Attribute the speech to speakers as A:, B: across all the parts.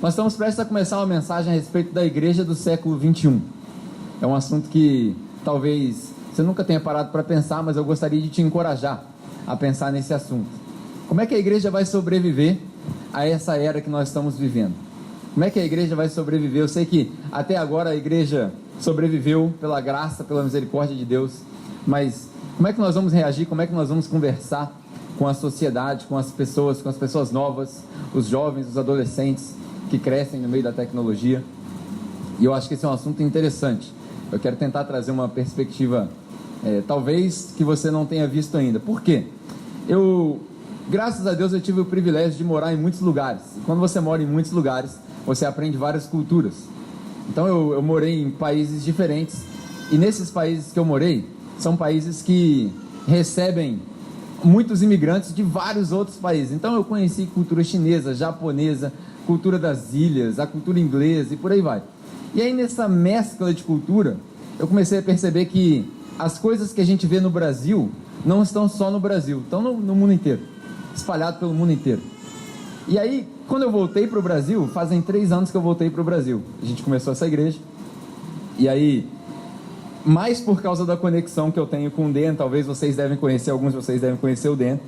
A: Nós estamos prestes a começar uma mensagem a respeito da igreja do século 21. É um assunto que talvez você nunca tenha parado para pensar, mas eu gostaria de te encorajar a pensar nesse assunto. Como é que a igreja vai sobreviver a essa era que nós estamos vivendo? Como é que a igreja vai sobreviver? Eu sei que até agora a igreja sobreviveu pela graça, pela misericórdia de Deus, mas como é que nós vamos reagir? Como é que nós vamos conversar com a sociedade, com as pessoas novas, os jovens, os adolescentes que crescem no meio da tecnologia? E eu acho que esse é um assunto interessante. Eu quero tentar trazer uma perspectiva, talvez, que você não tenha visto ainda. Por quê? Graças a Deus, eu tive o privilégio de morar em muitos lugares. E quando você mora em muitos lugares, você aprende várias culturas. Então eu morei em países diferentes. E nesses países que eu morei, são países que recebem muitos imigrantes de vários outros países. Então eu conheci cultura chinesa, japonesa, cultura das ilhas, a cultura inglesa e por aí vai. E aí nessa mescla de cultura, eu comecei a perceber que as coisas que a gente vê no Brasil não estão só no Brasil, estão no mundo inteiro, espalhado pelo mundo inteiro. E aí, quando eu voltei para o Brasil, fazem 3 anos que eu voltei para o Brasil. A gente começou essa igreja. E aí, mais por causa da conexão que eu tenho com o Dan, talvez vocês devem conhecer, alguns de vocês devem conhecer o Dan.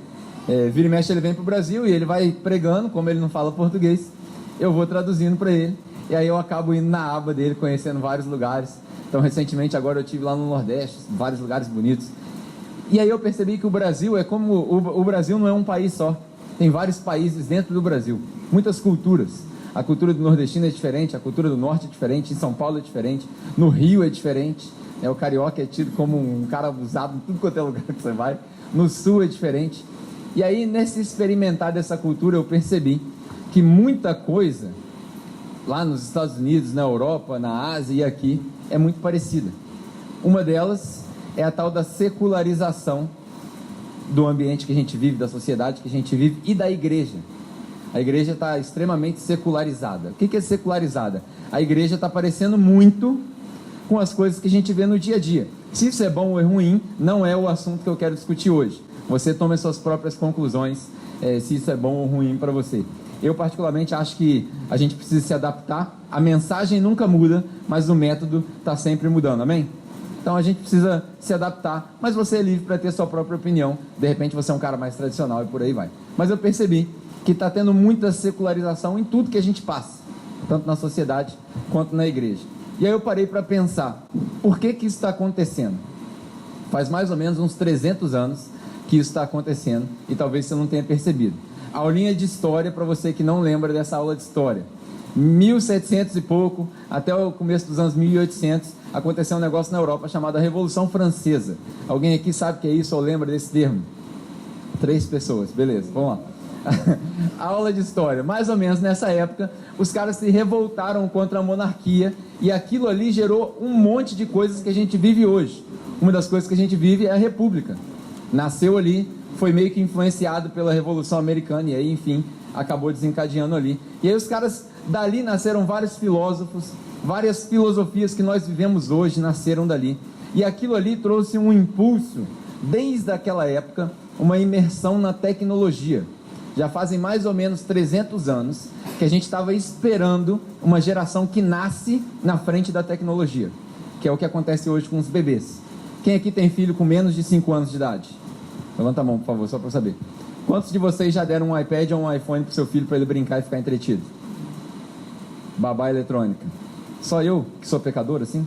A: Vira e mexe, ele vem para o Brasil e ele vai pregando, como ele não fala português, eu vou traduzindo para ele. E aí eu acabo indo na aba dele, conhecendo vários lugares. Então, recentemente, agora eu estive lá no Nordeste, vários lugares bonitos. E aí eu percebi que o Brasil é como... O Brasil não é um país só. Tem vários países dentro do Brasil. Muitas culturas. A cultura do nordestino é diferente, a cultura do norte é diferente, em São Paulo é diferente, no Rio é diferente. O carioca é tido como um cara abusado em tudo quanto é lugar que você vai. No sul é diferente. E aí, nesse experimentar dessa cultura, eu percebi que muita coisa, lá nos Estados Unidos, na Europa, na Ásia e aqui, é muito parecida. Uma delas é a tal da secularização do ambiente que a gente vive, da sociedade que a gente vive e da igreja. A igreja está extremamente secularizada. O que é secularizada? A igreja está parecendo muito com as coisas que a gente vê no dia a dia. Se isso é bom ou é ruim, não é o assunto que eu quero discutir hoje. Você tome as suas próprias conclusões, se isso é bom ou ruim para você. Eu particularmente acho que a gente precisa se adaptar. A mensagem nunca muda, mas o método está sempre mudando, amém? Então a gente precisa se adaptar, mas você é livre para ter sua própria opinião. De repente você é um cara mais tradicional e por aí vai. Mas eu percebi que está tendo muita secularização em tudo que a gente passa, tanto na sociedade quanto na igreja. E aí eu parei para pensar, por que isso está acontecendo? Faz mais ou menos uns 300 anos que isso está acontecendo e talvez você não tenha percebido. A aulinha de história, para você que não lembra dessa aula de história, 1700 e pouco, até o começo dos anos 1800, aconteceu um negócio na Europa chamado Revolução Francesa. Alguém aqui sabe o que é isso ou lembra desse termo? 3 pessoas, beleza, vamos lá. A aula de história, mais ou menos nessa época, os caras se revoltaram contra a monarquia e aquilo ali gerou um monte de coisas que a gente vive hoje. Uma das coisas que a gente vive é a república. Nasceu ali, foi meio que influenciado pela Revolução Americana e aí, enfim, acabou desencadeando ali. E aí os caras, dali nasceram vários filósofos, várias filosofias que nós vivemos hoje nasceram dali. E aquilo ali trouxe um impulso, desde aquela época, uma imersão na tecnologia. Já fazem mais ou menos 300 anos que a gente estava esperando uma geração que nasce na frente da tecnologia, que é o que acontece hoje com os bebês. Quem aqui tem filho com menos de 5 anos de idade? Levanta a mão, por favor, só para eu saber. Quantos de vocês já deram um iPad ou um iPhone para o seu filho para ele brincar e ficar entretido? Babá eletrônica. Só eu que sou pecador assim?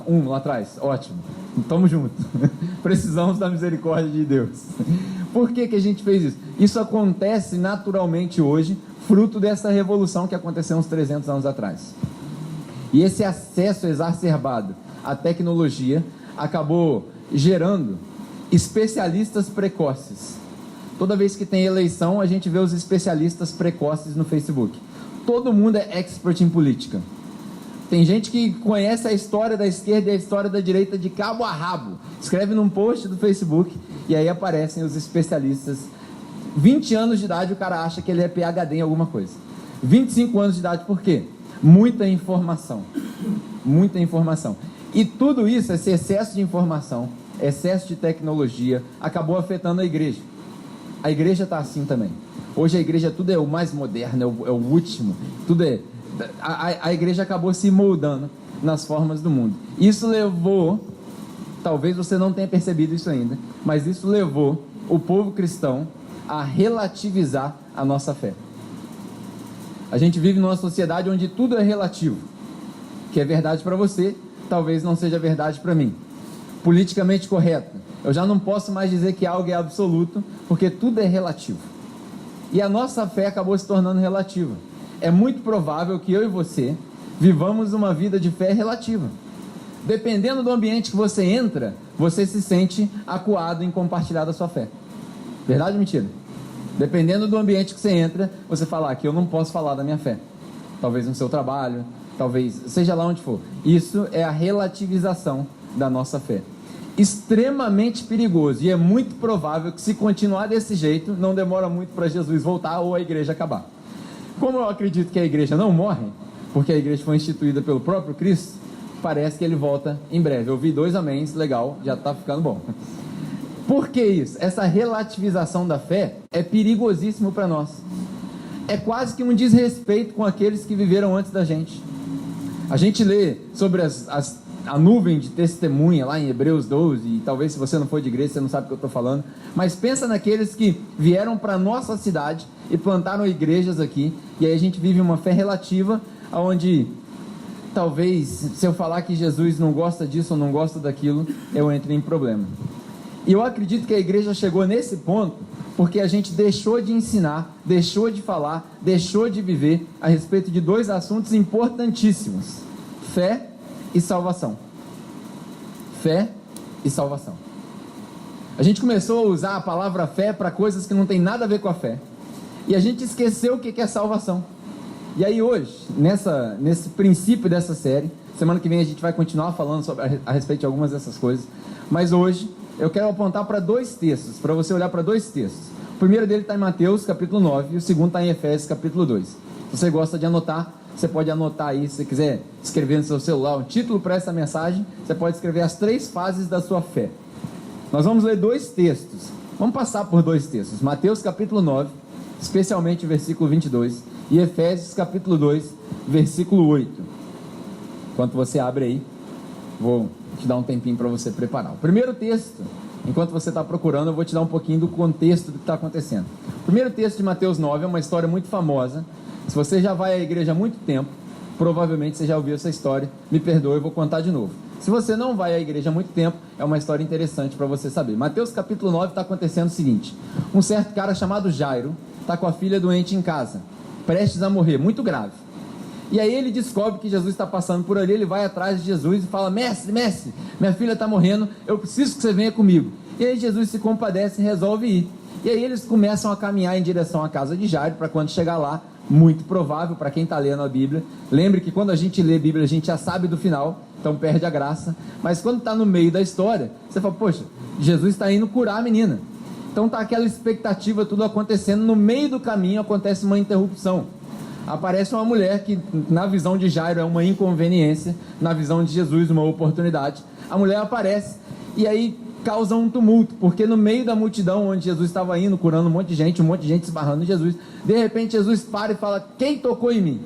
A: Um lá atrás, ótimo. Tamo junto. Precisamos da misericórdia de Deus. Por que a gente fez isso? Isso acontece naturalmente hoje, fruto dessa revolução que aconteceu uns 300 anos atrás. E esse acesso exacerbado à tecnologia acabou gerando especialistas precoces. Toda vez que tem eleição, a gente vê os especialistas precoces no Facebook. Todo mundo é expert em política. Tem gente que conhece a história da esquerda e a história da direita de cabo a rabo. Escreve num post do Facebook e aí aparecem os especialistas. 20 anos de idade o cara acha que ele é PhD em alguma coisa. 25 anos de idade, por quê? Muita informação. Muita informação. E tudo isso, esse excesso de informação, excesso de tecnologia, acabou afetando a igreja. A igreja está assim também. Hoje a igreja tudo é o mais moderno, é o último, tudo é... A igreja acabou se moldando nas formas do mundo. Isso levou, talvez você não tenha percebido isso ainda, mas isso levou o povo cristão a relativizar a nossa fé. A gente vive numa sociedade onde tudo é relativo. Que é verdade para você, talvez não seja verdade para mim. Politicamente correto, eu já não posso mais dizer que algo é absoluto, porque tudo é relativo. E a nossa fé acabou se tornando relativa. É muito provável que eu e você vivamos uma vida de fé relativa. Dependendo do ambiente que você entra, você se sente acuado em compartilhar da sua fé. Verdade ou mentira? Dependendo do ambiente que você entra, você fala aqui, eu não posso falar da minha fé. Talvez no seu trabalho, talvez, seja lá onde for. Isso é a relativização da nossa fé. Extremamente perigoso, e é muito provável que, se continuar desse jeito, não demora muito para Jesus voltar ou a igreja acabar. Como eu acredito que a igreja não morre, porque a igreja foi instituída pelo próprio Cristo, parece que ele volta em breve. Eu vi 2 améns, legal, já está ficando bom. Por que isso? Essa relativização da fé é perigosíssimo para nós. É quase que um desrespeito com aqueles que viveram antes da gente. A gente lê sobre a nuvem de testemunha lá em Hebreus 12, e talvez se você não for de igreja, você não sabe o que eu estou falando, mas pensa naqueles que vieram para a nossa cidade e plantaram igrejas aqui, e aí a gente vive uma fé relativa, onde talvez, se eu falar que Jesus não gosta disso ou não gosta daquilo, eu entre em problema. E eu acredito que a igreja chegou nesse ponto porque a gente deixou de ensinar, deixou de falar, deixou de viver a respeito de 2 assuntos importantíssimos: fé e salvação. Fé e salvação. A gente começou a usar a palavra fé para coisas que não tem nada a ver com a fé, e a gente esqueceu o que é salvação. E aí hoje, nesse princípio dessa série, semana que vem a gente vai continuar falando a respeito de algumas dessas coisas, mas hoje eu quero apontar para 2 textos, para você olhar para 2 textos. O primeiro dele está em Mateus capítulo 9, e o segundo está em Efésios capítulo 2. Se você gosta de anotar, você pode anotar aí, se você quiser escrever no seu celular um título para essa mensagem, você pode escrever as 3 fases da sua fé. Nós vamos ler 2 textos, vamos passar por 2 textos, Mateus capítulo 9, especialmente o versículo 22, e Efésios capítulo 2, versículo 8. Enquanto você abre aí, vou te dar um tempinho para você preparar. O primeiro texto, enquanto você está procurando, eu vou te dar um pouquinho do contexto do que está acontecendo. O primeiro texto de Mateus 9 é uma história muito famosa. Se você já vai à igreja há muito tempo, provavelmente você já ouviu essa história. Me perdoe, eu vou contar de novo. Se você não vai à igreja há muito tempo, é uma história interessante para você saber. Mateus capítulo 9 está acontecendo o seguinte: um certo cara chamado Jairo está com a filha doente em casa, prestes a morrer, muito grave. E aí ele descobre que Jesus está passando por ali, ele vai atrás de Jesus e fala: mestre, minha filha está morrendo, eu preciso que você venha comigo. E aí Jesus se compadece e resolve ir. E aí eles começam a caminhar em direção à casa de Jairo, para quando chegar lá, muito provável, para quem está lendo a Bíblia, lembre que quando a gente lê a Bíblia, a gente já sabe do final, então perde a graça, mas quando está no meio da história, você fala: poxa, Jesus está indo curar a menina. Então está aquela expectativa, tudo acontecendo, no meio do caminho acontece uma interrupção. Aparece uma mulher que, na visão de Jairo, é uma inconveniência, na visão de Jesus, uma oportunidade. A mulher aparece e aí causa um tumulto, porque no meio da multidão onde Jesus estava indo, curando um monte de gente esbarrando em Jesus, de repente Jesus para e fala: quem tocou em mim?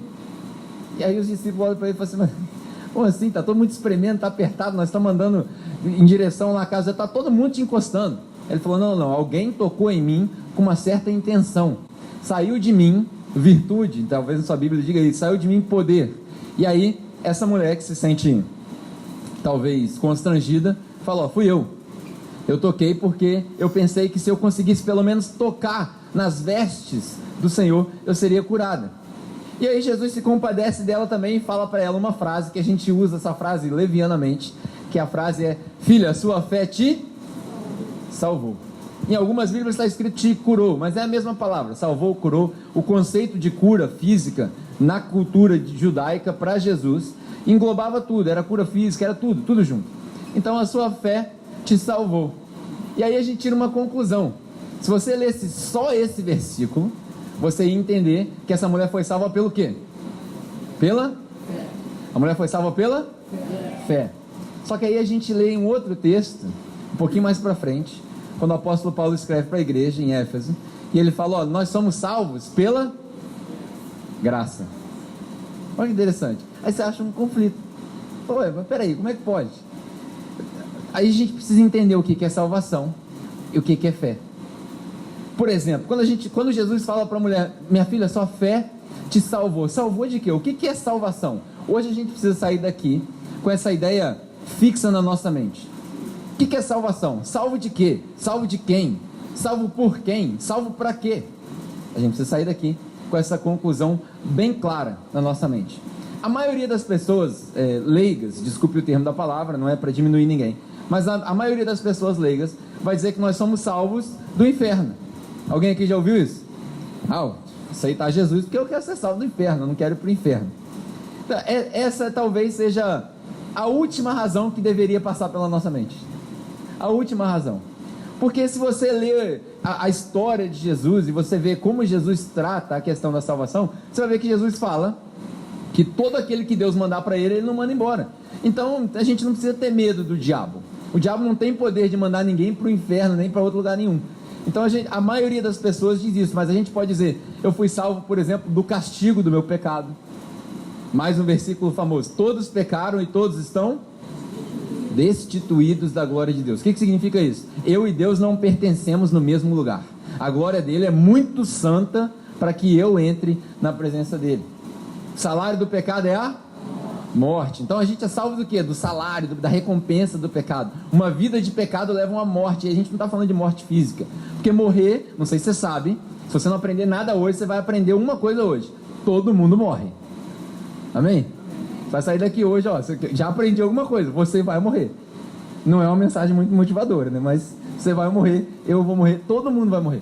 A: E aí os discípulos olham para ele e falam assim: mas como assim? Está todo mundo espremendo, está apertado, nós estamos andando em direção na casa, está todo mundo te encostando. Ele falou: não, alguém tocou em mim com uma certa intenção, saiu de mim virtude, talvez na sua Bíblia diga isso, saiu de mim poder. E aí essa mulher, que se sente talvez constrangida, falou: fui eu toquei porque eu pensei que se eu conseguisse pelo menos tocar nas vestes do Senhor, eu seria curada. E aí Jesus se compadece dela também e fala para ela uma frase, que a gente usa essa frase levianamente, que a frase é: filha, sua fé te salvou. Em algumas Bíblias está escrito te curou, mas é a mesma palavra, salvou, curou. O conceito de cura física na cultura judaica para Jesus englobava tudo, era cura física, era tudo junto. Então a sua fé te salvou. E aí a gente tira uma conclusão: se você lesse só esse versículo, você ia entender que essa mulher foi salva pelo quê? A mulher foi salva pela fé. Só que aí a gente lê em um outro texto, um pouquinho mais para frente, quando o apóstolo Paulo escreve para a igreja em Éfeso, E ele fala, ó, nós somos salvos pela graça. Olha que interessante. Aí você acha um conflito. Ué, mas peraí, como é que pode? Aí a gente precisa entender o que é salvação e o que é fé. Por exemplo, quando Jesus fala para a mulher, minha filha, sua fé te salvou. Salvou de quê? O que é salvação? Hoje a gente precisa sair daqui com essa ideia fixa na nossa mente. O que é salvação? Salvo de quê? Salvo de quem? Salvo por quem? Salvo para quê? A gente precisa sair daqui com essa conclusão bem clara na nossa mente. A maioria das pessoas leigas, desculpe o termo da palavra, não é para diminuir ninguém, mas a maioria das pessoas leigas vai dizer que nós somos salvos do inferno. Alguém aqui já ouviu isso? Aceitar Jesus porque eu quero ser salvo do inferno, eu não quero ir para o inferno. Então, essa talvez seja a última razão que deveria passar pela nossa mente. A última razão. Porque se você lê a história de Jesus e você vê como Jesus trata a questão da salvação, você vai ver que Jesus fala que todo aquele que Deus mandar para ele, ele não manda embora. Então a gente não precisa ter medo do diabo. O diabo não tem poder de mandar ninguém para o inferno, nem para outro lugar nenhum. Então a maioria das pessoas diz isso, mas a gente pode dizer, eu fui salvo, por exemplo, do castigo do meu pecado. Mais um versículo famoso, todos pecaram e todos estão destituídos da glória de Deus. O que significa isso? Eu e Deus não pertencemos no mesmo lugar. A glória dele é muito santa para que eu entre na presença dele. O salário do pecado é a morte. Então a gente é salvo do quê? Do salário, da recompensa do pecado. Uma vida de pecado leva a uma morte. E a gente não está falando de morte física. Porque morrer, não sei se você sabe, se você não aprender nada hoje, você vai aprender uma coisa hoje. Todo mundo morre. Amém? Vai sair daqui hoje, ó, você já aprendi alguma coisa, você vai morrer. Não é uma mensagem muito motivadora, né? Mas você vai morrer, eu vou morrer, todo mundo vai morrer.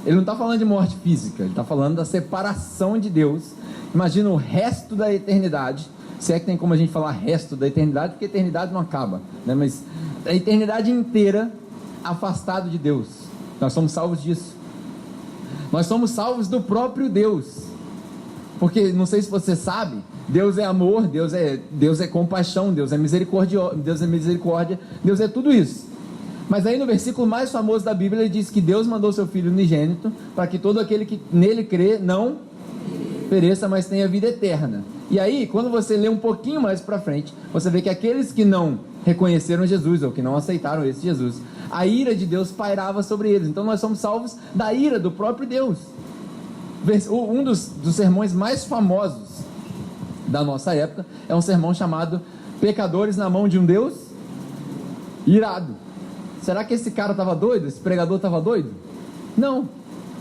A: Ele não está falando de morte física, ele está falando da separação de Deus. Imagina o resto da eternidade, se é que tem como a gente falar resto da eternidade, porque a eternidade não acaba, né? Mas a eternidade inteira afastado de Deus. Nós somos salvos disso. Nós somos salvos do próprio Deus. Porque, não sei se você sabe, Deus é amor, Deus é compaixão, Deus é misericórdia, Deus é tudo isso. Mas aí no versículo mais famoso da Bíblia, ele diz que Deus mandou seu Filho unigênito, para que todo aquele que nele crê, não pereça, mas tenha vida eterna. E aí, quando você lê um pouquinho mais para frente, você vê que aqueles que não reconheceram Jesus, ou que não aceitaram esse Jesus, a ira de Deus pairava sobre eles. Então nós somos salvos da ira do próprio Deus. Um dos sermões mais famosos da nossa época é um sermão chamado Pecadores na Mão de um Deus Irado. Será que esse cara estava doido? Esse pregador estava doido? Não.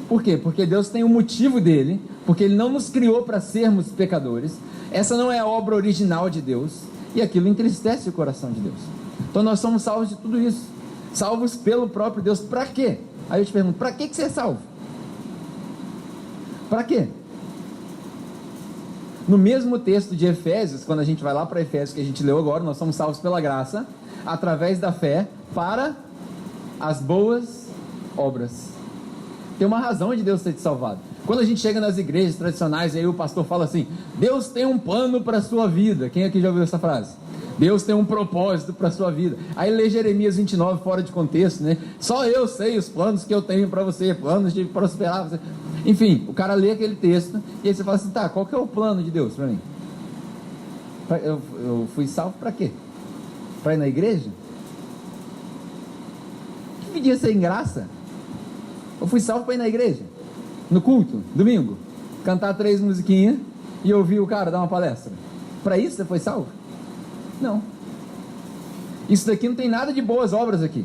A: Por quê? Porque Deus tem um motivo dele, porque ele não nos criou para sermos pecadores. Essa não é a obra original de Deus, e aquilo entristece o coração de Deus. Então nós somos salvos de tudo isso, salvos pelo próprio Deus. Para quê? Aí eu te pergunto, para que você é salvo? Para quê? No mesmo texto de Efésios, quando a gente vai lá para Efésios, que a gente leu agora, nós somos salvos pela graça, através da fé, para as boas obras. Tem uma razão de Deus ter te salvado. Quando a gente chega nas igrejas tradicionais, aí o pastor fala assim, Deus tem um plano para a sua vida. Quem aqui já ouviu essa frase? Deus tem um propósito para a sua vida. Aí lê Jeremias 29 fora de contexto, né? Só eu sei os planos que eu tenho para você, planos de prosperar você. Enfim, o cara lê aquele texto e aí você fala assim, tá, qual que é o plano de Deus para mim? Eu fui salvo para quê? Para ir na igreja? Que podia ser em graça? Eu fui salvo para ir na igreja, no culto, domingo, cantar 3 musiquinhas e ouvir o cara dar uma palestra. Para isso você foi salvo? Não. Isso daqui não tem nada de boas obras aqui.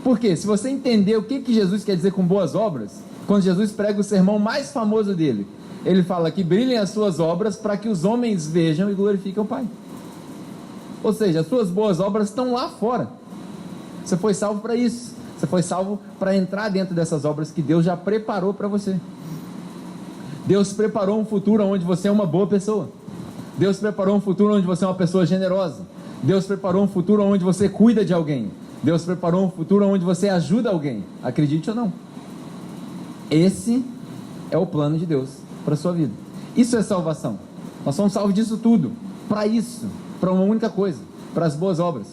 A: Por quê? Se você entender o que Jesus quer dizer com boas obras, quando Jesus prega o sermão mais famoso dele, ele fala que brilhem as suas obras para que os homens vejam e glorifiquem o Pai. Ou seja, as suas boas obras estão lá fora. Você foi salvo para isso. Você foi salvo para entrar dentro dessas obras que Deus já preparou para você. Deus preparou um futuro onde você é uma boa pessoa. Deus preparou um futuro onde você é uma pessoa generosa. Deus preparou um futuro onde você cuida de alguém. Deus preparou um futuro onde você ajuda alguém. Acredite ou não. Esse é o plano de Deus para a sua vida. Isso é salvação. Nós somos salvos disso tudo. Para isso. Para uma única coisa. Para as boas obras.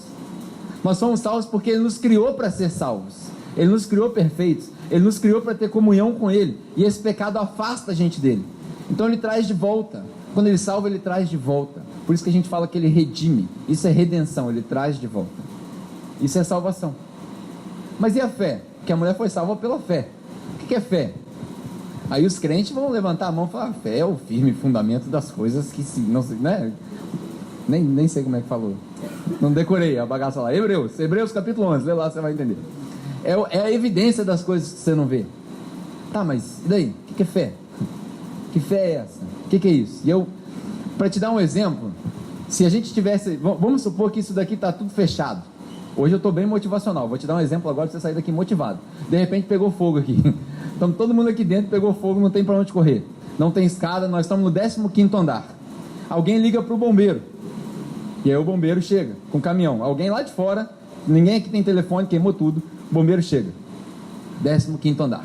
A: Nós somos salvos porque Ele nos criou para ser salvos. Ele nos criou perfeitos. Ele nos criou para ter comunhão com Ele, e esse pecado afasta a gente dele. Então Ele traz de volta. Quando Ele salva, Ele traz de volta. Por isso que a gente fala que Ele redime. Isso é redenção, Ele traz de volta. Isso é salvação. Mas e a fé? Que a mulher foi salva pela fé. O que é fé? Aí os crentes vão levantar a mão e falar: a fé é o firme fundamento das coisas que se não, né? Nem sei como é que falou. Não decorei a bagaça lá. Hebreus capítulo 11, lê lá, você vai entender. É a evidência das coisas que você não vê. Tá, mas e daí? O que é fé? Que fé é essa? O que é isso? E para te dar um exemplo, se a gente tivesse, vamos supor que isso daqui está tudo fechado. Hoje eu estou bem motivacional, vou te dar um exemplo agora para você sair daqui motivado. De repente pegou fogo aqui. Então todo mundo aqui dentro pegou fogo, não tem para onde correr. Não tem escada, nós estamos no 15º andar. Alguém liga para o bombeiro. E aí o bombeiro chega com o caminhão. Alguém lá de fora, ninguém aqui tem telefone, queimou tudo. O bombeiro chega. 15º andar.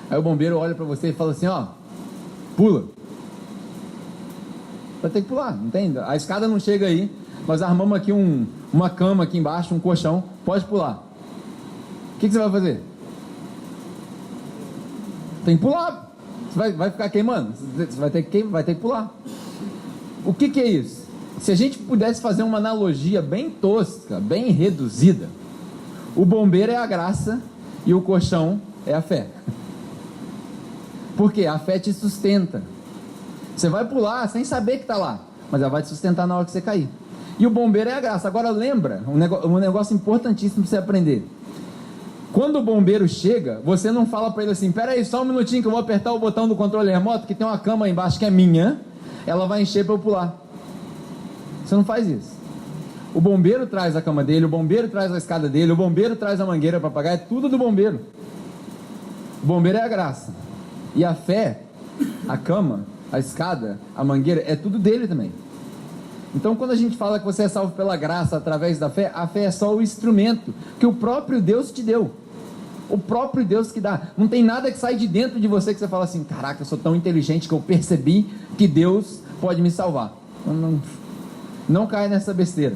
A: Aí o bombeiro olha para você e fala assim: ó, pula. Vai ter que pular, entende? A escada não chega aí. Nós armamos aqui uma cama aqui embaixo, um colchão. Pode pular. O que você vai fazer? Tem que pular. Você vai ficar queimando? Você vai ter que pular. O que é isso? Se a gente pudesse fazer uma analogia bem tosca, bem reduzida, o bombeiro é a graça e o colchão é a fé. Porque a fé te sustenta. Você vai pular sem saber que está lá, mas ela vai te sustentar na hora que você cair. E o bombeiro é a graça. Agora lembra, um negócio importantíssimo para você aprender. Quando o bombeiro chega, você não fala para ele assim: pera aí, só um minutinho que eu vou apertar o botão do controle remoto, que tem uma cama aí embaixo que é minha, ela vai encher para eu pular. Você não faz isso. O bombeiro traz a cama dele, o bombeiro traz a escada dele, o bombeiro traz a mangueira para apagar, é tudo do bombeiro. O bombeiro é a graça. E a fé, a cama, a escada, a mangueira, é tudo dele também. Então quando a gente fala que você é salvo pela graça através da fé, a fé é só o instrumento que o próprio Deus te deu. O próprio Deus que dá. Não tem nada que sai de dentro de você que você fala assim: caraca, eu sou tão inteligente que eu percebi que Deus pode me salvar. Não cai nessa besteira.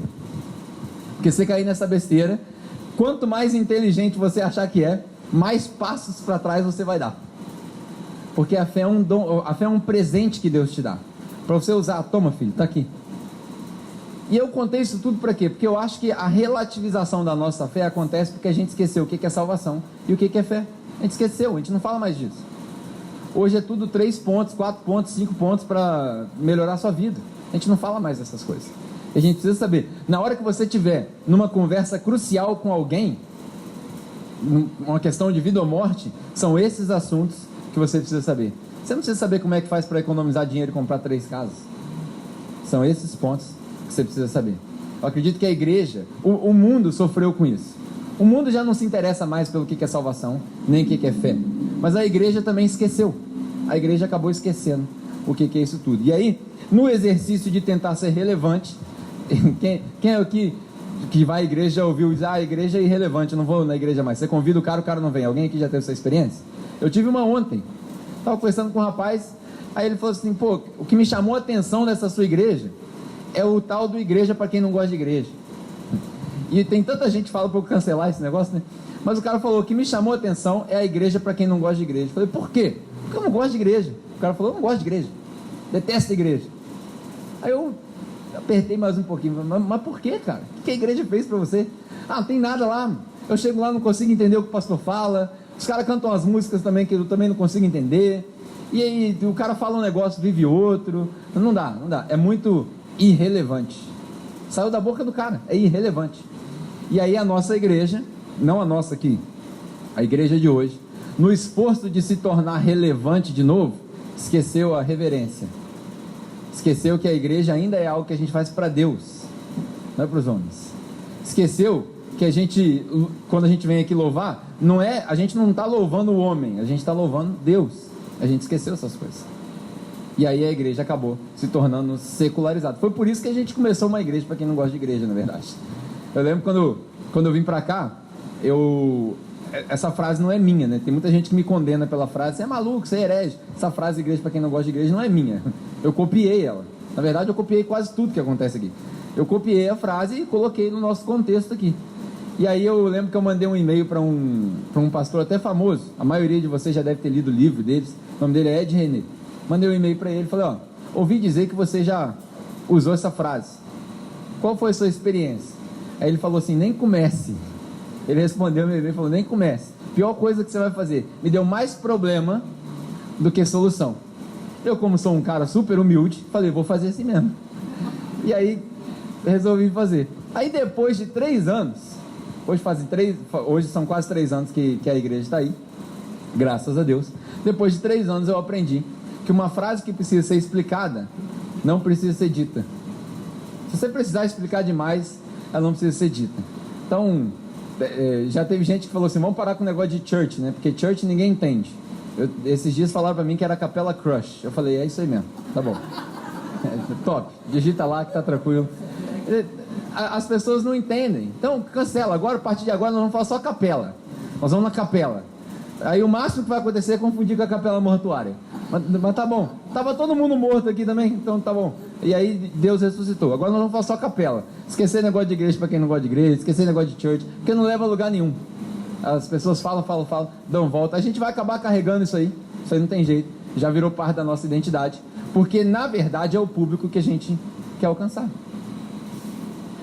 A: Porque se cair nessa besteira, quanto mais inteligente você achar que é, mais passos para trás você vai dar. Porque a fé é um dom, a fé é um presente que Deus te dá para você usar. Toma, filho, está aqui. E eu contei isso tudo para quê? Porque eu acho que a relativização da nossa fé acontece porque a gente esqueceu o que é salvação e o que é fé. A gente esqueceu, a gente não fala mais disso. Hoje é tudo 3 pontos, 4 pontos, 5 pontos para melhorar a sua vida. A gente não fala mais dessas coisas. A gente precisa saber, na hora que você estiver numa conversa crucial com alguém, uma questão de vida ou morte, são esses assuntos que você precisa saber. Você não precisa saber como é que faz para economizar dinheiro e comprar 3 casas. São esses pontos que você precisa saber. Eu acredito que a igreja, o mundo sofreu com isso. O mundo já não se interessa mais pelo que é salvação, nem o que é fé. Mas a igreja também esqueceu. A igreja acabou esquecendo o que é isso tudo. E aí, no exercício de tentar ser relevante, quem é o que vai à igreja já ouviu dizer: a igreja é irrelevante, eu não vou na igreja mais. Você convida o cara não vem. Alguém aqui já teve essa experiência? Eu tive uma ontem. Estava conversando com um rapaz, aí ele falou assim: pô, o que me chamou a atenção nessa sua igreja é o tal do igreja para quem não gosta de igreja. E tem tanta gente que fala para eu cancelar esse negócio, né? Mas o cara falou: o que me chamou a atenção é a igreja para quem não gosta de igreja. Eu falei: por quê? Porque eu não gosto de igreja. O cara falou: eu não gosto de igreja, detesto a igreja. Aí eu apertei mais um pouquinho. Mas por quê, cara? O que a igreja fez para você? Ah, não tem nada lá. Eu chego lá, não consigo entender o que o pastor fala. Os caras cantam as músicas também que eu também não consigo entender. E aí o cara fala um negócio, vive outro. Não dá. É muito irrelevante. Saiu da boca do cara, é irrelevante. E aí a nossa igreja, não a nossa aqui, a igreja de hoje, no esforço de se tornar relevante de novo, esqueceu a reverência. Esqueceu que a igreja ainda é algo que a gente faz para Deus, não é para os homens. Esqueceu que a gente, quando a gente vem aqui louvar, a gente não está louvando o homem, a gente está louvando Deus. A gente esqueceu essas coisas. E aí a igreja acabou se tornando secularizada. Foi por isso que a gente começou uma igreja, para quem não gosta de igreja, na verdade. Eu lembro quando eu vim para cá, essa frase não é minha, né? Tem muita gente que me condena pela frase: você é maluco, você é herege. Essa frase, igreja para quem não gosta de igreja, não é minha. Eu copiei ela. Na verdade, eu copiei quase tudo que acontece aqui. Eu copiei a frase e coloquei no nosso contexto aqui. E aí eu lembro que eu mandei um e-mail para um pastor até famoso, a maioria de vocês já deve ter lido o livro deles, o nome dele é Ed René. Mandei um e-mail para ele, falei, ó, ouvi dizer que você já usou essa frase, qual foi a sua experiência? Aí ele falou assim, nem comece. Ele respondeu meu e-mail e falou, nem comece, pior coisa que você vai fazer, me deu mais problema do que solução. Eu, como sou um cara super humilde, falei, vou fazer assim mesmo. E aí resolvi fazer. Aí depois de 3 anos, hoje são quase 3 anos que a igreja está aí, graças a Deus. Depois de 3 anos eu aprendi que uma frase que precisa ser explicada não precisa ser dita. Se você precisar explicar demais, ela não precisa ser dita. Então, já teve gente que falou assim, vamos parar com o negócio de church, né? Porque church ninguém entende. Esses dias falaram pra mim que era Capela Crush. Eu falei, é isso aí mesmo, tá bom. Top, digita lá que tá tranquilo. As pessoas não entendem, então cancela. Agora, a partir de agora, nós vamos falar só capela. Nós vamos na capela. Aí o máximo que vai acontecer é confundir com a capela mortuária. Mas tá bom, tava todo mundo morto aqui também, então tá bom. E aí Deus ressuscitou. Agora nós vamos falar só capela. Esquecer negócio de igreja para quem não gosta de igreja, esquecer negócio de church, porque não leva a lugar nenhum. As pessoas falam, dão volta. A gente vai acabar carregando isso aí não tem jeito. Já virou parte da nossa identidade, porque na verdade é o público que a gente quer alcançar.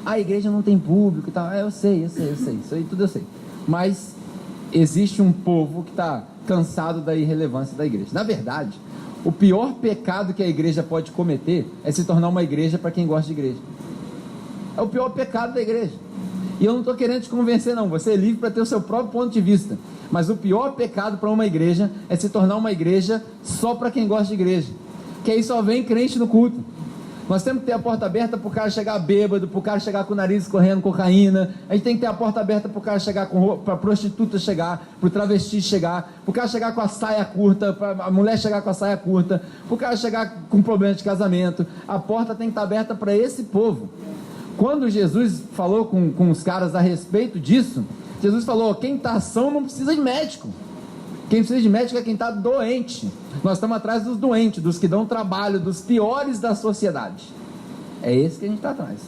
A: A igreja não tem público e tal. Eu sei. Isso aí tudo eu sei. Mas existe um povo que está cansado da irrelevância da igreja. Na verdade, o pior pecado que a igreja pode cometer é se tornar uma igreja para quem gosta de igreja. É o pior pecado da igreja. E eu não estou querendo te convencer não, você é livre para ter o seu próprio ponto de vista. Mas o pior pecado para uma igreja é se tornar uma igreja só para quem gosta de igreja. Que aí só vem crente no culto. Nós temos que ter a porta aberta para o cara chegar bêbado, para o cara chegar com o nariz correndo cocaína. A gente tem que ter a porta aberta para o cara chegar para a prostituta chegar, para o travesti chegar, para o cara chegar com a saia curta, para a mulher chegar com a saia curta, para o cara chegar com problema de casamento. A porta tem que estar aberta para esse povo. Quando Jesus falou com os caras a respeito disso, Jesus falou, quem está são não precisa de médico. Quem precisa de médico é quem está doente. Nós estamos atrás dos doentes, dos que dão trabalho, dos piores da sociedade. É esse que a gente está atrás.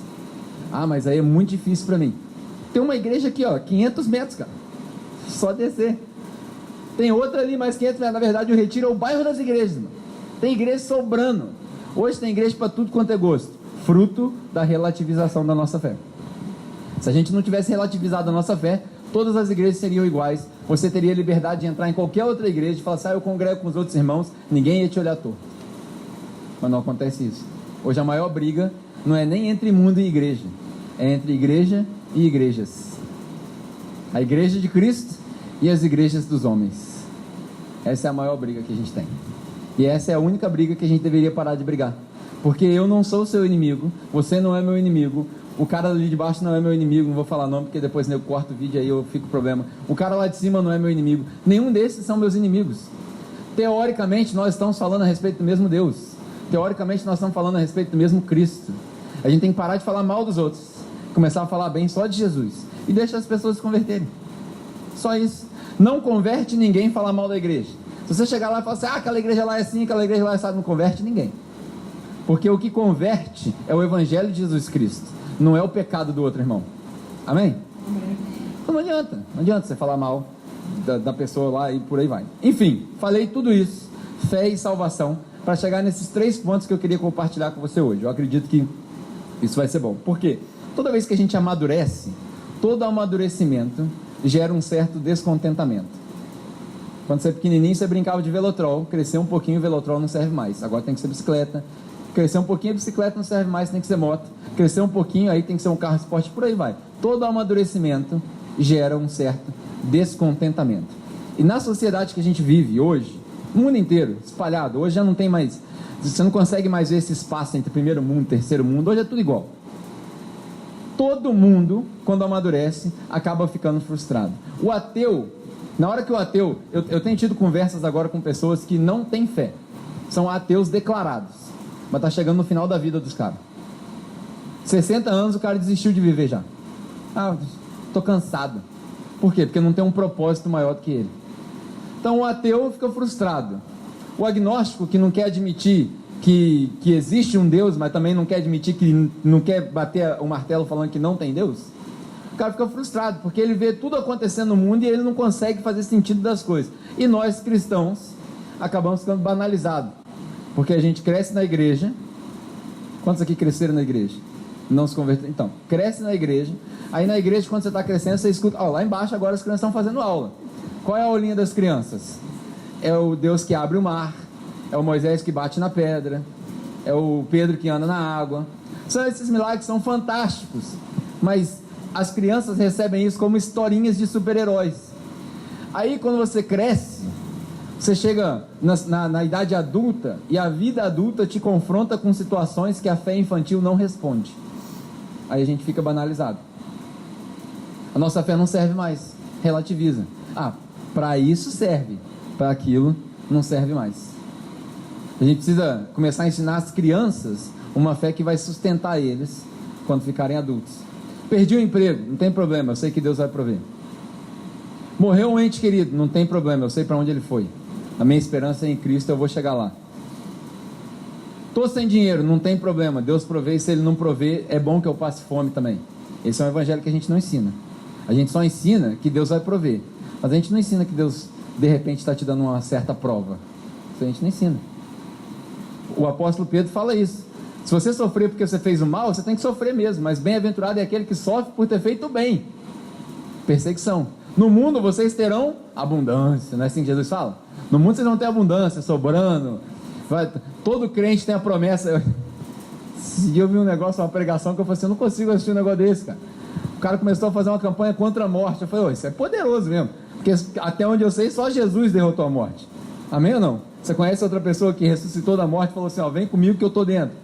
A: Ah, mas aí é muito difícil para mim. Tem uma igreja aqui, ó, 500 metros, cara. Só descer. Tem outra ali, mais 500 metros. Na verdade, o Retiro é o bairro das igrejas, mano. Tem igreja sobrando. Hoje tem igreja para tudo quanto é gosto. Fruto da relativização da nossa fé. Se a gente não tivesse relativizado a nossa fé, todas as igrejas seriam iguais. Você teria liberdade de entrar em qualquer outra igreja e falar assim, eu congrego com os outros irmãos, ninguém ia te olhar torto. Mas não acontece isso. Hoje a maior briga não é nem entre mundo e igreja, é entre igreja e igrejas. A igreja de Cristo e as igrejas dos homens. Essa é a maior briga que a gente tem. E essa é a única briga que a gente deveria parar de brigar. Porque eu não sou seu inimigo, você não é meu inimigo, o cara ali de baixo não é meu inimigo, não vou falar nome porque depois eu corto o vídeo aí eu fico com problema. O cara lá de cima não é meu inimigo, nenhum desses são meus inimigos. Teoricamente nós estamos falando a respeito do mesmo Deus, teoricamente nós estamos falando a respeito do mesmo Cristo. A gente tem que parar de falar mal dos outros, começar a falar bem só de Jesus e deixar as pessoas se converterem. Só isso. Não converte ninguém falar mal da igreja. Se você chegar lá e falar assim, aquela igreja lá é assim, aquela igreja lá é assim, não converte ninguém. Porque o que converte é o evangelho de Jesus Cristo, não é o pecado do outro irmão. Amém? Então não adianta você falar mal da pessoa lá e por aí vai. Enfim, falei tudo isso, fé e salvação, para chegar nesses 3 pontos que eu queria compartilhar com você hoje. Eu acredito que isso vai ser bom. Por quê? Toda vez que a gente amadurece, todo amadurecimento gera um certo descontentamento. Quando você é pequenininho, você brincava de velotrol, cresceu um pouquinho, o velotrol não serve mais, agora tem que ser bicicleta. Crescer um pouquinho, a bicicleta não serve mais, tem que ser moto. Crescer um pouquinho, aí tem que ser um carro esporte, por aí vai. Todo amadurecimento gera um certo descontentamento. E na sociedade que a gente vive hoje, no mundo inteiro, espalhado, hoje já não tem mais, você não consegue mais ver esse espaço entre primeiro mundo e terceiro mundo, hoje é tudo igual. Todo mundo, quando amadurece, acaba ficando frustrado. O ateu, na hora que o ateu, eu tenho tido conversas agora com pessoas que não têm fé, são ateus declarados. Mas está chegando no final da vida dos caras. 60 anos o cara desistiu de viver já. Estou cansado. Por quê? Porque não tem um propósito maior do que ele. Então o ateu fica frustrado. O agnóstico, que não quer admitir que existe um Deus, mas também não quer admitir que não quer bater o martelo falando que não tem Deus, o cara fica frustrado, porque ele vê tudo acontecendo no mundo e ele não consegue fazer sentido das coisas. E nós, cristãos, acabamos ficando banalizados, porque a gente cresce na igreja. Quantos aqui cresceram na igreja? Não se converteram? Então, cresce na igreja. Aí na igreja, quando você está crescendo, você escuta, lá embaixo agora as crianças estão fazendo aula. Qual é a aulinha das crianças? É o Deus que abre o mar, é o Moisés que bate na pedra, é o Pedro que anda na água. São esses milagres que são fantásticos, mas as crianças recebem isso como historinhas de super-heróis. Aí quando você cresce, você chega na idade adulta, e a vida adulta te confronta com situações que a fé infantil não responde. Aí a gente fica banalizado. A nossa fé não serve mais, relativiza. Para isso serve, para aquilo não serve mais. A gente precisa começar a ensinar as crianças uma fé que vai sustentar eles quando ficarem adultos. Perdi o emprego, não tem problema, eu sei que Deus vai prover. Morreu um ente querido, não tem problema, eu sei para onde ele foi. A minha esperança é em Cristo, eu vou chegar lá. Estou sem dinheiro, não tem problema, Deus provê, e se Ele não prover, é bom que eu passe fome também. Esse é um evangelho que a gente não ensina. A gente só ensina que Deus vai prover, mas a gente não ensina que Deus de repente está te dando uma certa prova. Isso a gente não ensina. O apóstolo Pedro fala isso. Se você sofrer porque você fez o mal, você tem que sofrer mesmo, mas bem-aventurado é aquele que sofre por ter feito o bem. Perseguição. No mundo vocês terão abundância, não é assim que Jesus fala? No mundo vocês vão ter abundância, sobrando. Todo crente tem a promessa. Esse dia eu vi um negócio, uma pregação, que eu falei assim, eu não consigo assistir um negócio desse, cara. O cara começou a fazer uma campanha contra a morte. Eu falei, isso é poderoso mesmo, porque até onde eu sei, só Jesus derrotou a morte. Amém ou não? Você conhece outra pessoa que ressuscitou da morte e falou assim, vem comigo que eu estou dentro?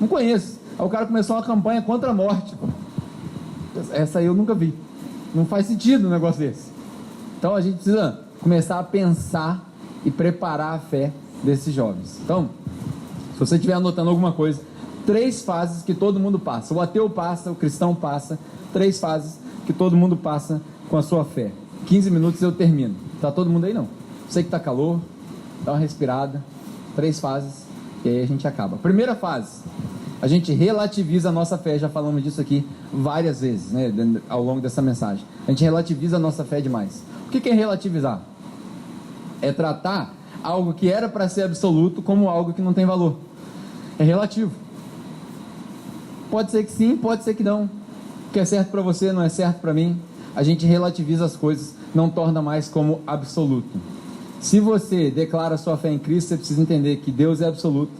A: Não conheço. Aí o cara começou uma campanha contra a morte. Essa aí eu nunca vi. Não faz sentido um negócio desse. Então a gente precisa começar a pensar e preparar a fé desses jovens. Então, se você estiver anotando alguma coisa, 3 fases que todo mundo passa. O ateu passa, o cristão passa. 3 fases que todo mundo passa com a sua fé. 15 minutos eu termino. Tá todo mundo aí não? Sei que tá calor, dá uma respirada. 3 fases e aí a gente acaba. Primeira fase, a gente relativiza a nossa fé. Já falamos disso aqui várias vezes, né, ao longo dessa mensagem. A gente relativiza a nossa fé demais. O que é relativizar? É tratar algo que era para ser absoluto como algo que não tem valor. É relativo. Pode ser que sim, pode ser que não. O que é certo para você não é certo para mim. A gente relativiza as coisas, não torna mais como absoluto. Se você declara sua fé em Cristo, você precisa entender que Deus é absoluto,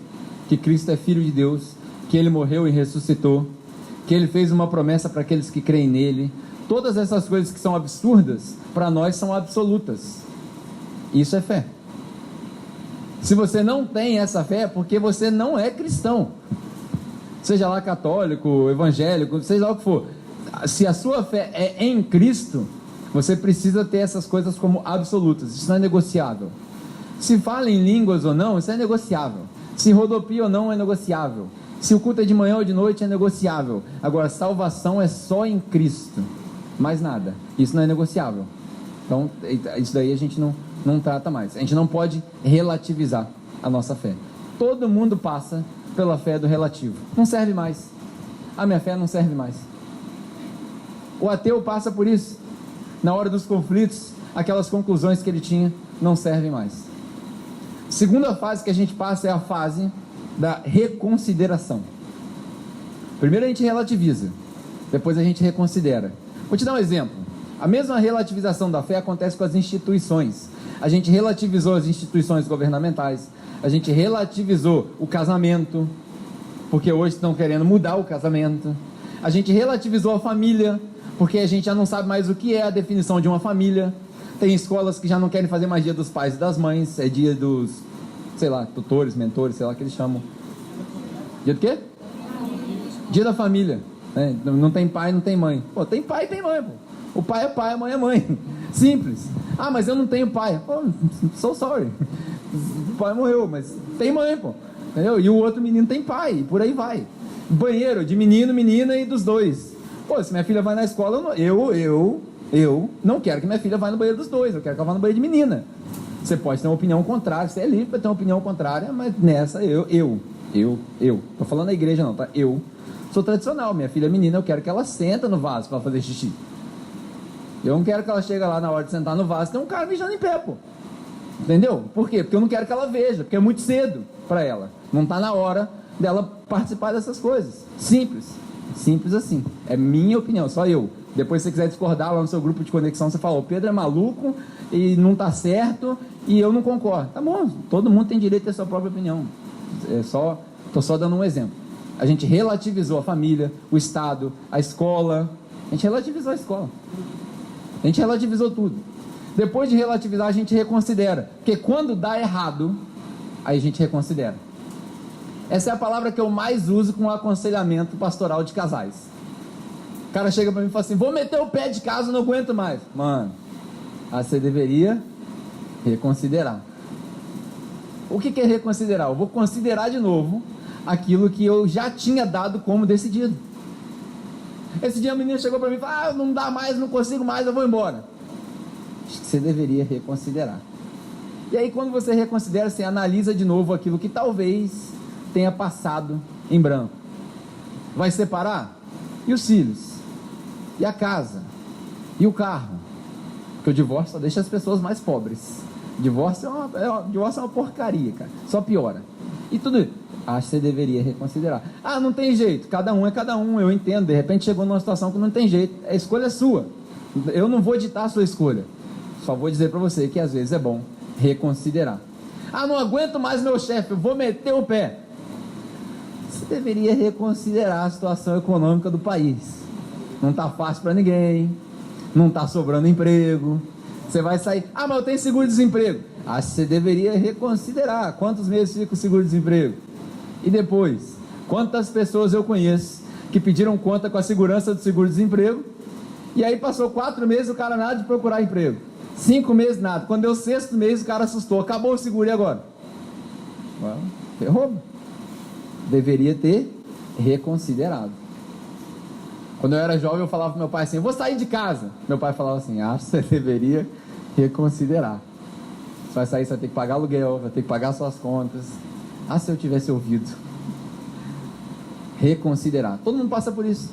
A: que Cristo é Filho de Deus, que Ele morreu e ressuscitou, que Ele fez uma promessa para aqueles que creem nele. Todas essas coisas que são absurdas, para nós são absolutas. Isso é fé. Se você não tem essa fé, é porque você não é cristão. Seja lá católico, evangélico, seja lá o que for. Se a sua fé é em Cristo, você precisa ter essas coisas como absolutas. Isso não é negociável. Se fala em línguas ou não, isso é negociável. Se rodopia ou não, é negociável. Se o culto é de manhã ou de noite, é negociável. Agora, salvação é só em Cristo. Mais nada. Isso não é negociável. Então, isso daí a gente não trata mais. A gente não pode relativizar a nossa fé. Todo mundo passa pela fé do relativo. Não serve mais. A minha fé não serve mais. O ateu passa por isso. Na hora dos conflitos, aquelas conclusões que ele tinha não servem mais. Segunda fase que a gente passa é a fase da reconsideração. Primeiro a gente relativiza, depois a gente reconsidera. Vou te dar um exemplo. A mesma relativização da fé acontece com as instituições. A gente relativizou as instituições governamentais, a gente relativizou o casamento, porque hoje estão querendo mudar o casamento. A gente relativizou a família, porque a gente já não sabe mais o que é a definição de uma família. Tem escolas que já não querem fazer mais dia dos pais e das mães, é dia dos, sei lá, tutores, mentores, sei lá que eles chamam. Dia do quê? Dia da família. Não tem pai, não tem mãe. Pô, tem pai e tem mãe, pô. O pai é pai, a mãe é mãe. Simples. Ah, mas eu não tenho pai. Pô, so sorry. O pai morreu, mas tem mãe, pô. Entendeu? E o outro menino tem pai, e por aí vai. Banheiro de menino, menina e dos dois. Pô, se minha filha vai na escola, eu não quero que minha filha vá no banheiro dos dois, eu quero que ela vá no banheiro de menina. Você pode ter uma opinião contrária, você é livre para ter uma opinião contrária, mas nessa tô falando da igreja não, tá? Eu sou tradicional, minha filha é menina, eu quero que ela senta no vaso para fazer xixi. Eu não quero que ela chegue lá na hora de sentar no vaso, tem um cara mijando em pé, pô. Entendeu? Por quê? Porque eu não quero que ela veja, porque é muito cedo para ela. Não está na hora dela participar dessas coisas. Simples. Simples assim. É minha opinião, só eu. Depois, se você quiser discordar lá no seu grupo de conexão, você fala, o Pedro é maluco e não está certo e eu não concordo. Tá bom, todo mundo tem direito a ter sua própria opinião. Estou só dando um exemplo. A gente relativizou a família, o Estado, a escola. A gente relativizou a escola. A gente relativizou tudo. Depois de relativizar, a gente reconsidera. Porque quando dá errado, aí a gente reconsidera. Essa é a palavra que eu mais uso com o aconselhamento pastoral de casais. O cara chega para mim e fala assim, vou meter o pé de casa, não aguento mais. Mano, você deveria reconsiderar. O que é reconsiderar? Eu vou considerar de novo aquilo que eu já tinha dado como decidido. Esse dia a menina chegou para mim e falou, não dá mais, não consigo mais, eu vou embora. Acho que você deveria reconsiderar. E aí quando você reconsidera, você analisa de novo aquilo que talvez tenha passado em branco. Vai separar? E os filhos? E a casa? E o carro? Porque o divórcio só deixa as pessoas mais pobres. Divórcio é uma porcaria, cara. Só piora. E tudo isso. Acho que você deveria reconsiderar. Não tem jeito. Cada um é cada um. Eu entendo. De repente chegou numa situação que não tem jeito. A escolha é sua. Eu não vou ditar a sua escolha. Só vou dizer para você que às vezes é bom reconsiderar. Não aguento mais meu chefe. Eu vou meter o pé. Você deveria reconsiderar a situação econômica do país. Não está fácil para ninguém. Não está sobrando emprego. Você vai sair. Mas eu tenho seguro-desemprego. Você deveria reconsiderar. Quantos meses fica o seguro-desemprego? E depois, quantas pessoas eu conheço que pediram conta com a segurança do seguro-desemprego e aí passou 4 meses o cara nada de procurar emprego, 5 meses nada, quando deu o 6º mês o cara assustou, acabou o seguro e agora? Ferrou. Deveria ter reconsiderado. Quando eu era jovem eu falava pro meu pai assim, eu vou sair de casa. Meu pai falava assim, você deveria reconsiderar. Você vai sair, você vai ter que pagar aluguel, vai ter que pagar suas contas. Se eu tivesse ouvido. Reconsiderar. Todo mundo passa por isso.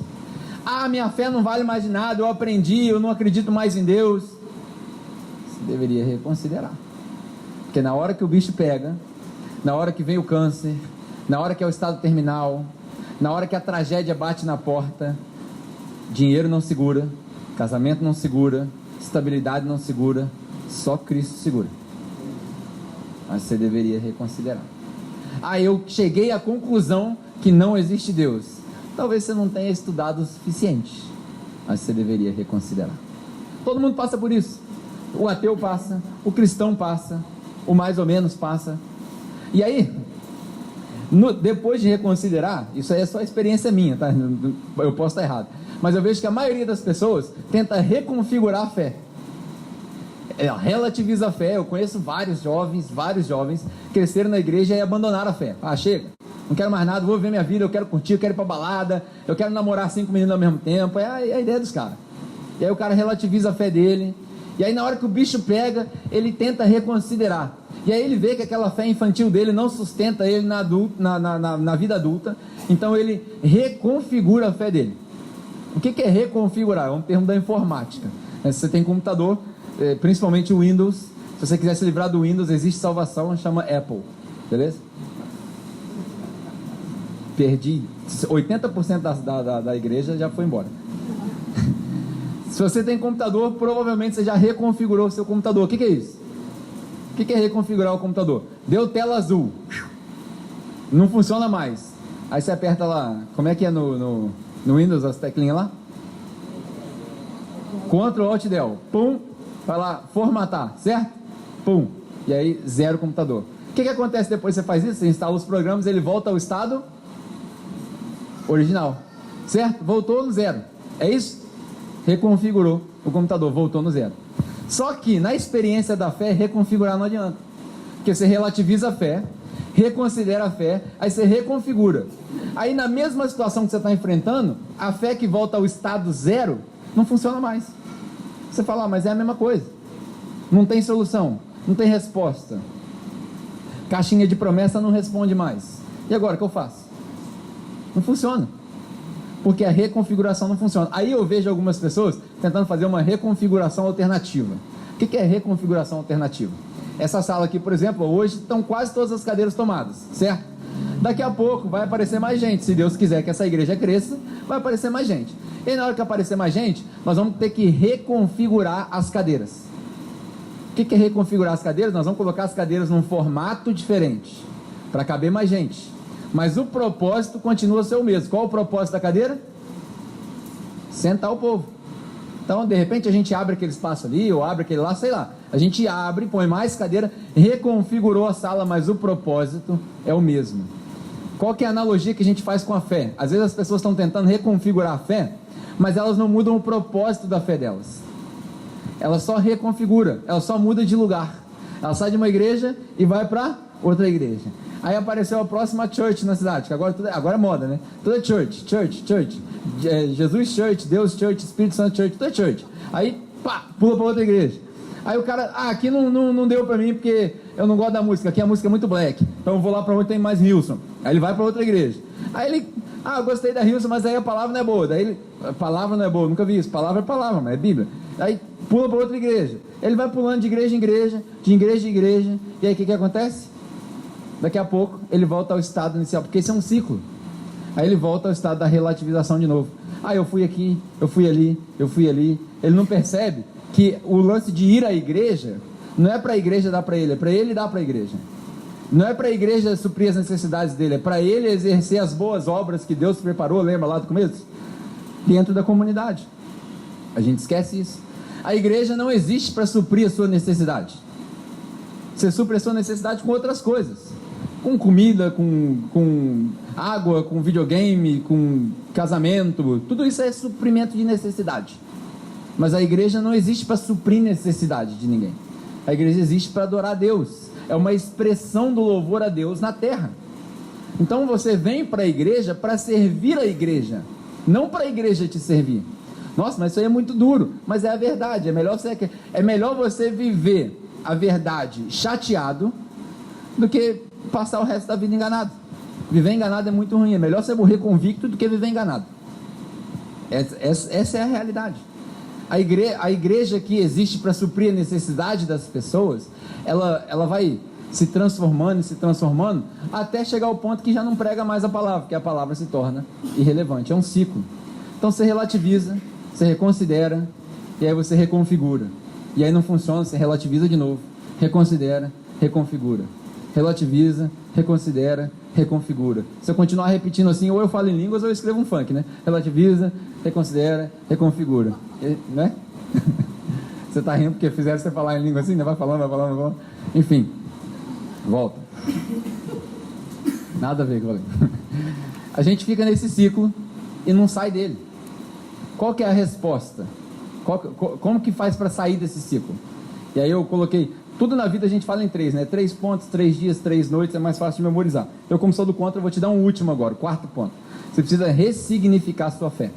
A: Minha fé não vale mais de nada, eu aprendi, eu não acredito mais em Deus. Você deveria reconsiderar. Porque na hora que o bicho pega, na hora que vem o câncer, na hora que é o estado terminal, na hora que a tragédia bate na porta, dinheiro não segura, casamento não segura, estabilidade não segura, só Cristo segura. Mas você deveria reconsiderar. Eu cheguei à conclusão que não existe Deus. Talvez você não tenha estudado o suficiente, mas você deveria reconsiderar. Todo mundo passa por isso. O ateu passa, o cristão passa, o mais ou menos passa. E aí, depois de reconsiderar, isso aí é só experiência minha, tá? Eu posso estar errado, mas eu vejo que a maioria das pessoas tenta reconfigurar a fé. Relativiza a fé. Eu conheço vários jovens cresceram na igreja e abandonaram a fé. Chega, não quero mais nada, vou viver minha vida, eu quero curtir, eu quero ir pra balada, eu quero namorar 5 meninos ao mesmo tempo. É a ideia dos caras. E aí o cara relativiza a fé dele, e aí na hora que o bicho pega, ele tenta reconsiderar, e aí ele vê que aquela fé infantil dele não sustenta ele na vida adulta, então ele reconfigura a fé dele. O que é reconfigurar? É um termo da informática. Se você tem computador, principalmente o Windows, se você quiser se livrar do Windows, existe salvação, chama Apple, beleza? Perdi 80% da igreja, já foi embora. Se você tem computador, provavelmente você já reconfigurou o seu computador. O que é isso? O que é reconfigurar o computador? Deu tela azul, não funciona mais, aí você aperta lá, como é que é no Windows, as teclinhas lá? Ctrl Alt Del, pum, vai lá, formatar, certo? Pum, e aí zero o computador. O que acontece depois que você faz isso? Você instala os programas, ele volta ao estado original, certo? Voltou no zero, é isso? Reconfigurou o computador, voltou no zero. Só que na experiência da fé, reconfigurar não adianta, porque você relativiza a fé, reconsidera a fé, aí você reconfigura. Aí na mesma situação que você está enfrentando, a fé que volta ao estado zero não funciona mais. Você fala, mas é a mesma coisa, não tem solução, não tem resposta, caixinha de promessa não responde mais, e agora o que eu faço? Não funciona. porque a reconfiguração não funciona. Aí eu vejo algumas pessoas tentando fazer uma reconfiguração alternativa. O que é reconfiguração alternativa? Essa sala aqui, por exemplo, hoje estão quase todas as cadeiras tomadas, certo? Daqui a pouco vai aparecer mais gente. Se Deus quiser que essa igreja cresça, vai aparecer mais gente. E na hora que aparecer mais gente, nós vamos ter que reconfigurar as cadeiras. O que é reconfigurar as cadeiras? Nós vamos colocar as cadeiras num formato diferente, para caber mais gente. Mas o propósito continua a ser o mesmo. Qual o propósito da cadeira? Sentar o povo. Então, de repente, a gente abre aquele espaço ali, ou abre aquele lá, sei lá. A gente abre, põe mais cadeira, reconfigurou a sala, mas o propósito é o mesmo. Qual que é a analogia que a gente faz com a fé? Às vezes as pessoas estão tentando reconfigurar a fé, mas elas não mudam o propósito da fé delas. Ela só reconfigura, ela só muda de lugar. Ela sai de uma igreja e vai para outra igreja. Aí apareceu a próxima church na cidade, que agora é moda, né? Tudo é church. Jesus church, Deus church, Espírito Santo church, tudo é church. Aí, pá, pula para outra igreja. Aí o cara, aqui não deu para mim porque eu não gosto da música, aqui a música é muito black, então eu vou lá para onde tem mais Hilson. Aí ele vai para outra igreja. Aí ele, eu gostei da Hilson, mas aí a palavra não é boa. Daí ele, a palavra não é boa, nunca vi isso, palavra é palavra, mas é Bíblia. Aí pula para outra igreja. Ele vai pulando de igreja em igreja, de igreja em igreja, e aí o que acontece? Daqui a pouco ele volta ao estado inicial, porque esse é um ciclo. Aí ele volta ao estado da relativização de novo. Eu fui aqui, eu fui ali, eu fui ali. Ele não percebe que o lance de ir à igreja não é para a igreja dar para ele, é para ele dar para a igreja. Não é para a igreja suprir as necessidades dele, é para ele exercer as boas obras que Deus preparou, lembra lá do começo? Dentro da comunidade. A gente esquece isso. A igreja não existe para suprir a sua necessidade. Você supre a sua necessidade com outras coisas. Com comida, com água, com videogame, com casamento. Tudo isso é suprimento de necessidade. Mas a igreja não existe para suprir necessidade de ninguém. A igreja existe para adorar a Deus. É uma expressão do louvor a Deus na terra. Então você vem para a igreja para servir a igreja, não para a igreja te servir. Nossa, mas isso aí é muito duro. Mas é a verdade. É melhor você viver a verdade chateado do que passar o resto da vida enganado. Viver enganado é muito ruim. É melhor você morrer convicto do que viver enganado. Essa é a realidade. A igreja que existe para suprir a necessidade das pessoas, ela vai se transformando até chegar ao ponto que já não prega mais a palavra, porque a palavra se torna irrelevante. É um ciclo. Então você relativiza, você reconsidera e aí você reconfigura. E aí não funciona, você relativiza de novo, reconsidera, reconfigura. Relativiza, reconsidera, reconfigura. Se eu continuar repetindo assim, ou eu falo em línguas ou eu escrevo um funk, né? Relativiza, reconsidera, reconfigura. Né? Você está rindo porque fizeram você falar em língua assim, né? Vai falando. Enfim, volta. Nada a ver com eu falei. A gente fica nesse ciclo e não sai dele. Qual que é a resposta? Como que faz para sair desse ciclo? E aí eu coloquei, tudo na vida a gente fala em 3, né? 3 pontos, 3 dias, 3 noites, é mais fácil de memorizar. Eu, como sou do contra, eu vou te dar um último agora, o 4º ponto. Você precisa ressignificar a sua fé.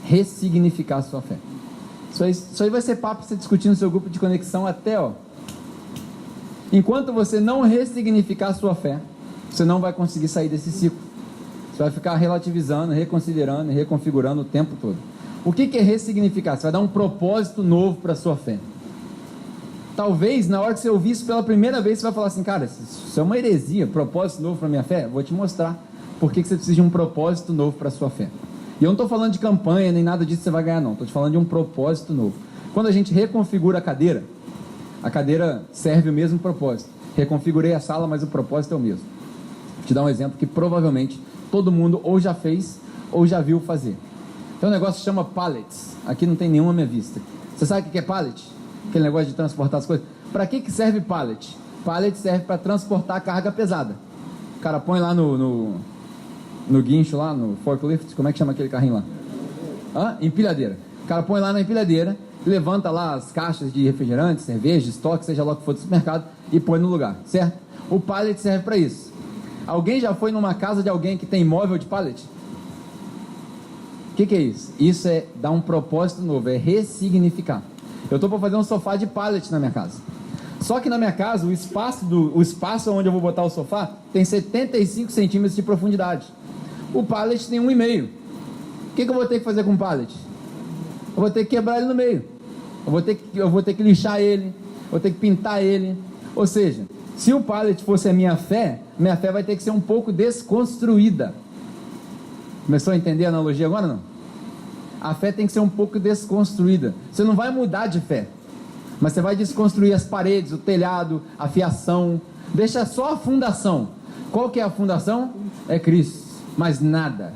A: Ressignificar a sua fé. Isso aí vai ser papo para você discutir no seu grupo de conexão até, enquanto você não ressignificar a sua fé, você não vai conseguir sair desse ciclo. Você vai ficar relativizando, reconsiderando e reconfigurando o tempo todo. O que é ressignificar? Você vai dar um propósito novo para a sua fé. Talvez, na hora que você ouvir isso pela primeira vez, você vai falar assim, cara, isso é uma heresia, propósito novo para a minha fé? Vou te mostrar por que você precisa de um propósito novo para a sua fé. E eu não estou falando de campanha, nem nada disso que você vai ganhar, não. Estou te falando de um propósito novo. Quando a gente reconfigura a cadeira serve o mesmo propósito. Reconfigurei a sala, mas o propósito é o mesmo. Vou te dar um exemplo que provavelmente todo mundo ou já fez ou já viu fazer. Tem um negócio que chama pallets. Aqui não tem nenhuma à minha vista. Você sabe o que é pallet? Aquele negócio de transportar as coisas. Para que serve pallet? Pallet serve para transportar carga pesada. O cara põe lá no guincho, lá no forklift, como é que chama aquele carrinho lá? Empilhadeira. O cara põe lá na empilhadeira, levanta lá as caixas de refrigerante, cerveja, estoque, seja lá o que for do supermercado, e põe no lugar, certo? O pallet serve para isso. Alguém já foi numa casa de alguém que tem imóvel de pallet? O que é isso? Isso é dar um propósito novo, é ressignificar. Eu estou para fazer um sofá de pallet na minha casa. Só que na minha casa, o espaço onde eu vou botar o sofá tem 75 centímetros de profundidade. O pallet tem 1,5. O que eu vou ter que fazer com o pallet? Eu vou ter que quebrar ele no meio. Eu vou ter que lixar ele. Vou ter que pintar ele. Ou seja, se o pallet fosse a minha fé vai ter que ser um pouco desconstruída. Começou a entender a analogia agora, não? A fé tem que ser um pouco desconstruída. Você não vai mudar de fé, mas você vai desconstruir as paredes, o telhado, a fiação. Deixa só a fundação. Qual que é a fundação? É Cristo. Mais nada.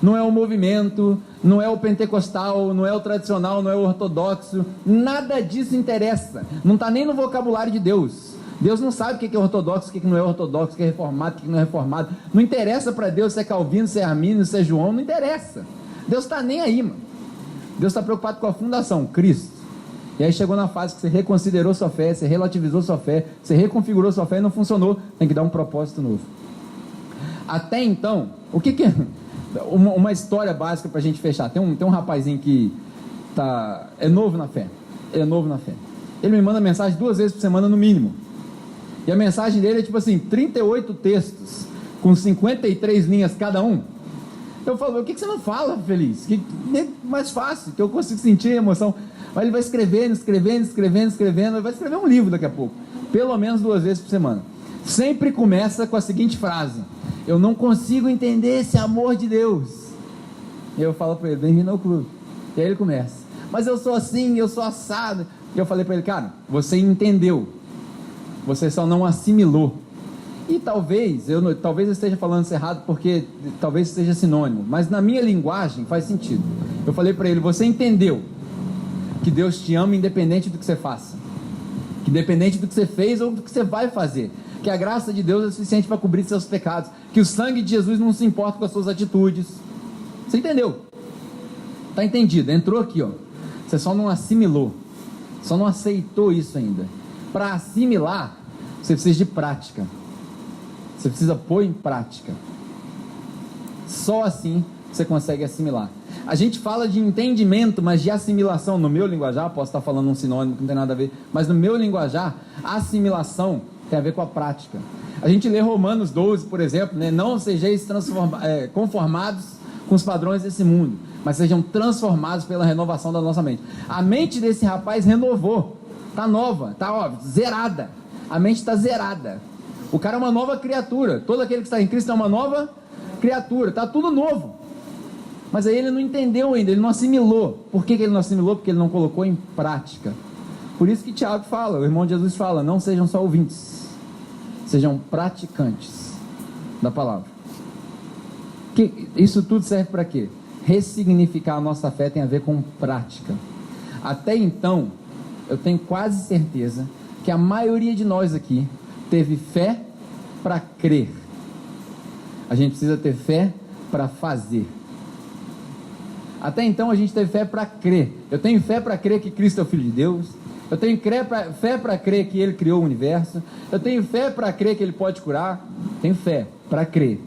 A: Não é o movimento, não é o pentecostal, não é o tradicional, não é o ortodoxo. Nada disso interessa. Não está nem no vocabulário de Deus. Deus não sabe o que é ortodoxo, o que não é ortodoxo, o que é reformado, o que não é reformado. Não interessa para Deus se é Calvino, se é Armínio, se é João, não interessa. Deus está nem aí, mano. Deus está preocupado com a fundação, Cristo. E aí chegou na fase que você reconsiderou sua fé, você relativizou sua fé, você reconfigurou sua fé e não funcionou, tem que dar um propósito novo. Até então, o que é uma história básica para a gente fechar? Tem um rapazinho que é novo na fé. Ele me manda mensagem 2 vezes por semana no mínimo. E a mensagem dele é tipo assim, 38 textos, com 53 linhas cada um. Eu falo, o que você não fala, Feliz? Que é mais fácil, que eu consigo sentir a emoção. Mas ele vai escrevendo, ele vai escrever um livro daqui a pouco. Pelo menos 2 vezes por semana. Sempre começa com a seguinte frase: eu não consigo entender esse amor de Deus. E eu falo para ele, bem-vindo ao clube. E aí ele começa, mas eu sou assim, eu sou assado. E eu falei para ele, cara, você entendeu, você só não assimilou. E talvez eu esteja falando isso errado, porque talvez seja sinônimo, mas na minha linguagem faz sentido. Eu falei para ele, você entendeu que Deus te ama independente do que você faça, que independente do que você fez ou do que você vai fazer, que a graça de Deus é suficiente para cobrir seus pecados, que o sangue de Jesus não se importa com as suas atitudes. Você entendeu? Está entendido, entrou aqui, ó. Você só não assimilou, só não aceitou isso ainda. Para assimilar, você precisa de prática, você precisa pôr em prática. Só assim você consegue assimilar. A gente fala de entendimento, mas de assimilação, no meu linguajar, posso estar falando um sinônimo que não tem nada a ver, mas no meu linguajar, assimilação tem a ver com a prática. A gente lê Romanos 12, por exemplo, né? Não sejais conformados com os padrões desse mundo, mas sejam transformados pela renovação da nossa mente. A mente desse rapaz renovou, está nova, está zerada. A mente está zerada. O cara é uma nova criatura. Todo aquele que está em Cristo é uma nova criatura, está tudo novo. Mas aí ele não entendeu ainda, ele não assimilou. Por que ele não assimilou? Porque ele não colocou em prática. Por isso que Tiago fala, o irmão de Jesus fala, não sejam só ouvintes, sejam praticantes da palavra. Isso tudo serve para quê? Ressignificar a nossa fé tem a ver com prática. Até então, eu tenho quase certeza que a maioria de nós aqui teve fé para crer. A gente precisa ter fé para fazer. Até então a gente teve fé para crer. Eu tenho fé para crer que Cristo é o Filho de Deus. Eu tenho fé para crer que Ele criou o universo. Eu tenho fé para crer que Ele pode curar. Tenho fé para crer.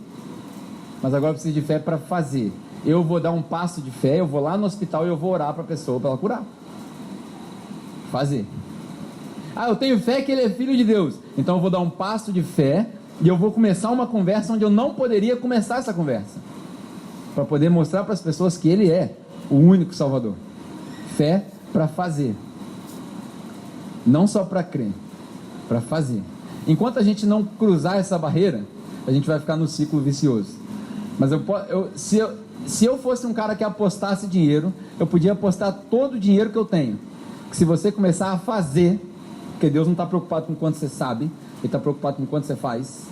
A: Mas agora eu preciso de fé para fazer. Eu vou dar um passo de fé, eu vou lá no hospital e eu vou orar para a pessoa para ela curar. Fazer. Eu tenho fé que Ele é Filho de Deus. Então eu vou dar um passo de fé e eu vou começar uma conversa onde eu não poderia começar essa conversa, para poder mostrar para as pessoas que Ele é o único Salvador. Fé para fazer. Não só para crer, para fazer. Enquanto a gente não cruzar essa barreira, a gente vai ficar no ciclo vicioso. Mas se eu fosse um cara que apostasse dinheiro, eu podia apostar todo o dinheiro que eu tenho. Que se você começar a fazer, porque Deus não está preocupado com quanto você sabe, Ele está preocupado com quanto você faz.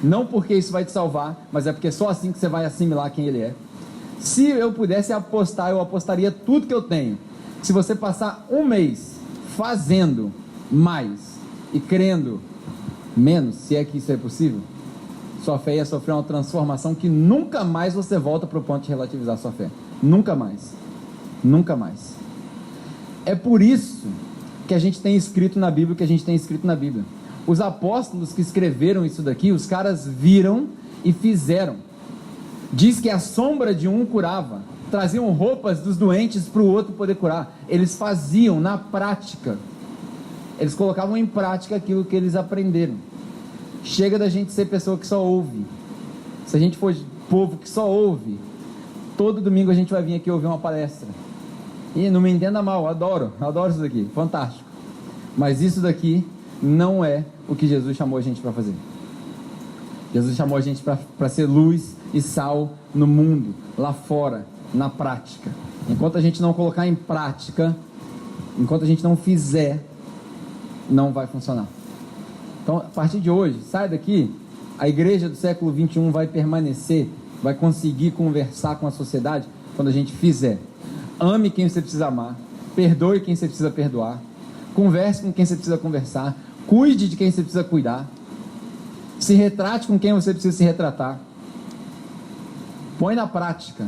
A: Não porque isso vai te salvar, mas é porque só assim que você vai assimilar quem Ele é. Se eu pudesse apostar, eu apostaria tudo que eu tenho. Se você passar um mês fazendo mais e crendo menos, se é que isso é possível, sua fé ia sofrer uma transformação que nunca mais você volta para o ponto de relativizar sua fé. Nunca mais. Nunca mais. É por isso que a gente tem escrito na Bíblia o que a gente tem escrito na Bíblia. Os apóstolos que escreveram isso daqui, os caras viram e fizeram. Diz que a sombra de um curava, traziam roupas dos doentes para o outro poder curar. Eles faziam na prática, eles colocavam em prática aquilo que eles aprenderam. Chega da gente ser pessoa que só ouve. Se a gente for povo que só ouve, Todo domingo a gente vai vir aqui ouvir uma palestra. E não me entenda mal, adoro isso daqui, fantástico. Mas isso daqui não é o que Jesus chamou a gente para fazer. Jesus chamou a gente para ser luz e sal no mundo, lá fora, na prática. Enquanto a gente não colocar em prática, enquanto a gente não fizer, não vai funcionar. Então, a partir de hoje, sai daqui, a igreja do século 21 vai permanecer, vai conseguir conversar com a sociedade quando a gente fizer. Ame quem você precisa amar, perdoe quem você precisa perdoar, converse com quem você precisa conversar, cuide de quem você precisa cuidar, se retrate com quem você precisa se retratar. Põe na prática.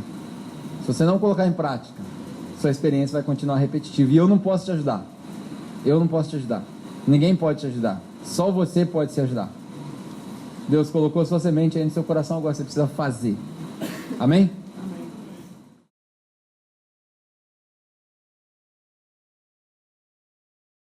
A: Se você não colocar em prática, sua experiência vai continuar repetitiva. E eu não posso te ajudar. Eu não posso te ajudar. Ninguém pode te ajudar. Só você pode se ajudar. Deus colocou sua semente aí no seu coração, agora você precisa fazer. Amém?